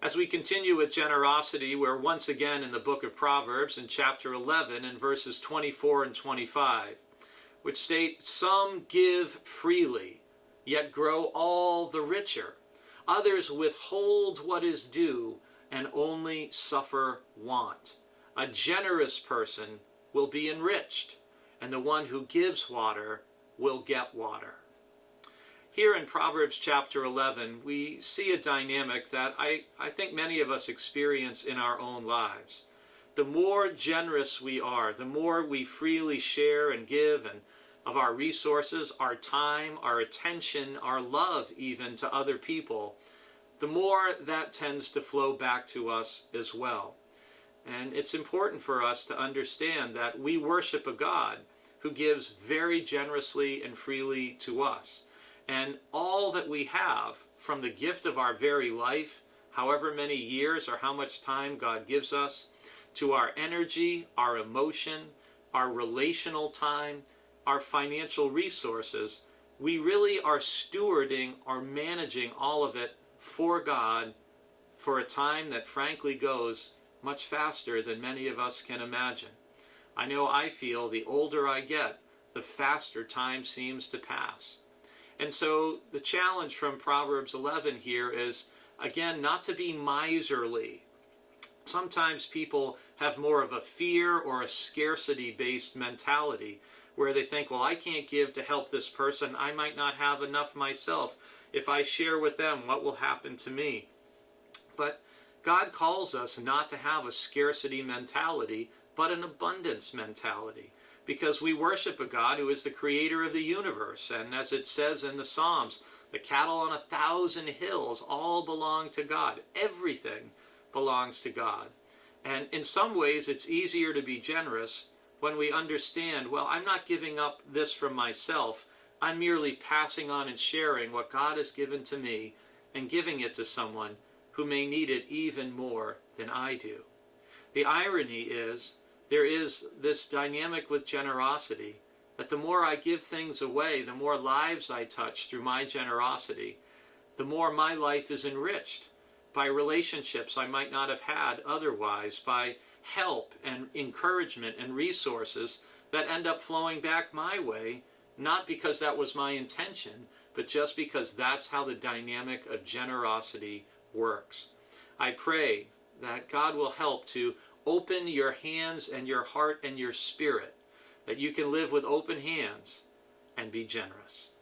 As we continue with generosity, we're once again in the book of Proverbs in chapter 11 and verses 24 and 25, which state, "Some give freely, yet grow all the richer. Others withhold what is due and only suffer want. A generous person will be enriched, and the one who gives water will get water." Here in Proverbs chapter 11, we see a dynamic that I think many of us experience in our own lives. The more generous we are, the more we freely share and give and of our resources, our time, our attention, our love even to other people, the more that tends to flow back to us as well. And it's important for us to understand that we worship a God who gives very generously and freely to us. And all that we have, from the gift of our very life, however many years or how much time God gives us, to our energy, our emotion, our relational time, our financial resources, we really are stewarding or managing all of it for God for a time that frankly goes much faster than many of us can imagine. I know I feel the older I get, the faster time seems to pass. And so the challenge from Proverbs 11 here is, again, not to be miserly. Sometimes people have more of a fear or a scarcity-based mentality where they think, well, I can't give to help this person. I might not have enough myself. If I share with them, what will happen to me? But God calls us not to have a scarcity mentality, but an abundance mentality. Because we worship a God who is the creator of the universe. And as it says in the Psalms, the cattle on 1,000 hills all belong to God. Everything belongs to God. And in some ways, it's easier to be generous when we understand, well, I'm not giving up this from myself. I'm merely passing on and sharing what God has given to me and giving it to someone who may need it even more than I do. The irony is, there is this dynamic with generosity, that the more I give things away, the more lives I touch through my generosity, the more my life is enriched by relationships I might not have had otherwise, by help and encouragement and resources that end up flowing back my way, not because that was my intention, but just because that's how the dynamic of generosity works. I pray that God will help to open your hands and your heart and your spirit, that you can live with open hands and be generous.